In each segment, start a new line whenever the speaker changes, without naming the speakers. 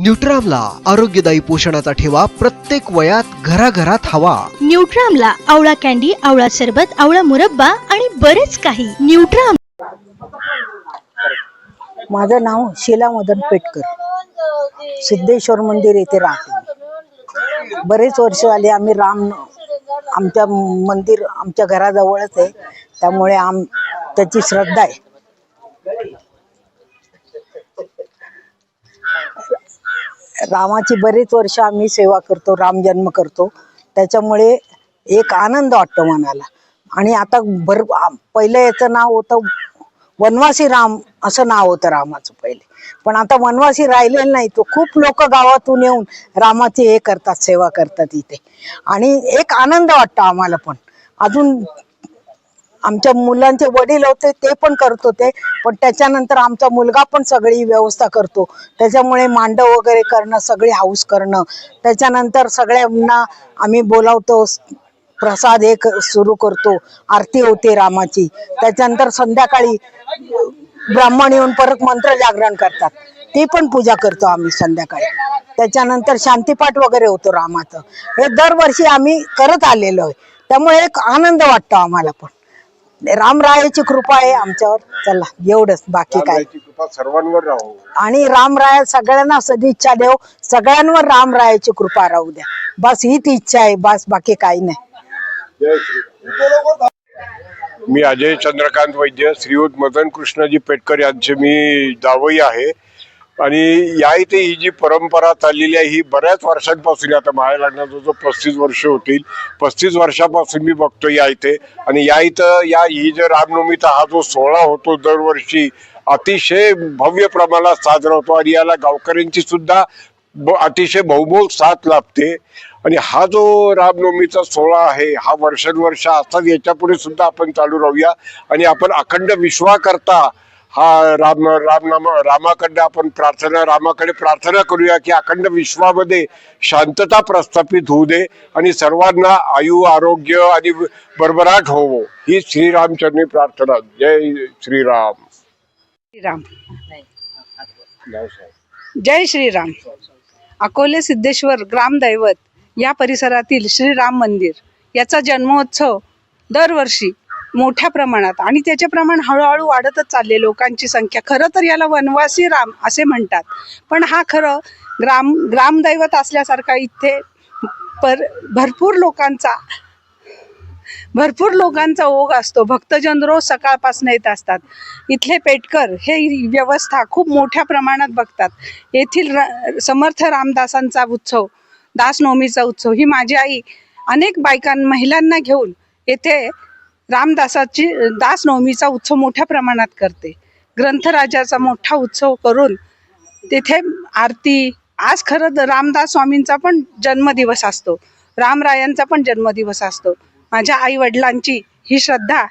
न्यूट्रामला आरोग्यदायी पोषणाचा ठेवा प्रत्येक वयात घराघरात हवा।
न्यूट्रामला आवळा कॅन्डी, आवळा सरबत, आवळा मुरब्बा आणि बरेच काही। न्यूट्राम।
माझं नाव शीला मदन पेटकर, सिद्धेश्वर मंदिर येथे राहते। बरेच वर्ष आले आम्ही आमच्या मंदिर आमच्या घराजवळच आहे, त्यामुळे त्याची श्रद्धा आहे। रामाची बरेच वर्ष आम्ही सेवा करतो, राम जन्म करतो, त्याच्यामुळे एक आनंद वाटतो मनाला। आणि आता पहिले याचं नाव होतं वनवासी राम, असं नाव होतं रामाचं पहिले, पण आता वनवासी राहिलेलं नाही। तो खूप लोक गावातून येऊन रामाची हे करतात, सेवा करतात इथे, आणि एक आनंद वाटतो आम्हाला। पण अजून आमच्या मुलांचे वडील होते ते पण करत होते, पण त्याच्यानंतर आमचा मुलगा पण सगळी व्यवस्था करतो, त्याच्यामुळे मांडव वगैरे करणं, सगळी हाऊस करणं, त्याच्यानंतर सगळ्यांना आम्ही बोलावतो, प्रसाद एक सुरू करतो, आरती होते रामाची, त्याच्यानंतर संध्याकाळी ब्राह्मण येऊन परत मंत्र जागरण करतात, ती पण पूजा करतो आम्ही संध्याकाळी। त्याच्यानंतर शांतीपाठ वगैरे होतो रामाचं, हे दरवर्षी आम्ही करत आलेलो आहे, त्यामुळे एक आनंद वाटतो आम्हाला। पण रामरायाची कृपा आहे आमच्यावर, चला एवढंच, बाकी काय
सर्वांवर राहू, आणि
रामराया सगळ्यांना सदिच्छा देव, सगळ्यांवर रामरायाची कृपा राहू द्या, बस हीच इच्छा आहे, बस बाकी काही नाही।
मी अजय चंद्रकांत वैद्य, श्रीयुत मदन कृष्णजी पेटकर यांचे मी जावई आहे। आणि या इथे ही जी परंपरा चाललेली आहे ही बऱ्याच वर्षांपासून, आता माझ्या लग्नाचा जो 35 वर्ष होतील, 35 वर्षापासून मी बघतो या इथे। आणि या इथं ही जो रामनवमीचा हा जो सोहळा होतो दरवर्षी अतिशय भव्य प्रमाणात साजरा होतो, आणि याला गावकऱ्यांची सुद्धा अतिशय बहुमोल साथ लाभते। आणि हा जो रामनवमीचा सोहळा आहे हा वर्षानुवर्ष असाच याच्यापुढे सुद्धा आपण चालू राहूया, आणि आपण अखंड विश्वाकर्ता हा रामाकडे आपण रामाकडे प्रार्थना करूया की अखंड विश्वामध्ये शांतता प्रस्थापित होऊ दे, आणि सर्वांना आयु आरोग्य आणि भरभराट होवो, ही श्रीरामचरणी प्रार्थना। जय श्रीराम।
श्रीराम, जय श्रीराम। अकोले सिद्धेश्वर ग्रामदैवत या परिसरातील श्रीराम मंदिर याचा जन्मोत्सव दरवर्षी मोठ्या प्रमाणात, आणि त्याचे प्रमाण हळूहळू वाढतच चालले। लोकांची संख्या, खरं तर याला वनवासी राम असे म्हणतात, पण हा खरं ग्रामदैवत असल्यासारखा इथे भरपूर लोकांचा ओघ असतो। भक्तजन रोज सकाळपासून येत असतात। इथले पेटकर हे व्यवस्था खूप मोठ्या प्रमाणात बघतात। येथील समर्थ रामदासांचा उत्सव, दासनवमीचा उत्सव, ही माझी आई अनेक महिलांना घेऊन येथे दासनवमीचा उत्सव मोठ्या प्रमाणात करते। ग्रंथराजाचा मोठा उत्सव करून तिथे आरती, आज खरं रामदास स्वामींचा पण जन्मदिवस असतो, रामरायांचा पण जन्मदिवस असतो। माझ्या आई वडिलांची ही श्रद्धा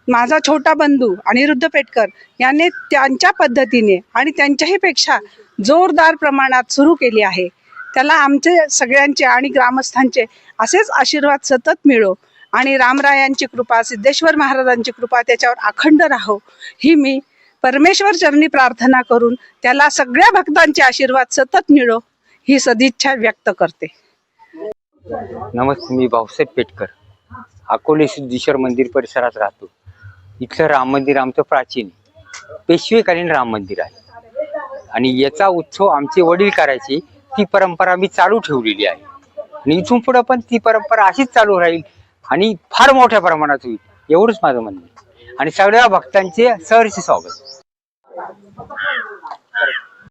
माझा छोटा बंधू अनिरुद्ध पेटकर याने त्यांच्या पद्धतीने आणि त्यांच्याही पेक्षा जोरदार प्रमाणात सुरू केली आहे। त्याला आमचे सगळ्यांचे आणि ग्रामस्थांचे असेच आशीर्वाद सतत मिळो, आणि रामरायांची कृपा, सिद्धेश्वर महाराजांची कृपा त्याच्यावर अखंड राहो, ही मी परमेश्वर चरणी प्रार्थना करून त्याला सगळ्या भक्तांचे आशीर्वाद सतत मिळो, ही सदिच्छा व्यक्त करते।
नमस्ते, मी भाऊसाहेब पेटकर, अकोले सिद्धेश्वर मंदिर परिसरात राहतो। इथलं राम मंदिर आमचं प्राचीन पेशवेकालीन राम मंदिर आहे, आणि याचा उत्सव आमचे वडील करायचे, ती परंपरा मी चालू ठेवलेली आहे, आणि इथून पुढे पण ती परंपरा अशीच चालू राहील, आणि फार मोठ्या प्रमाणात होईल, एवढंच माझं म्हणणं आहे। आणि सगळ्या भक्तांचे सहर्ष स्वागत।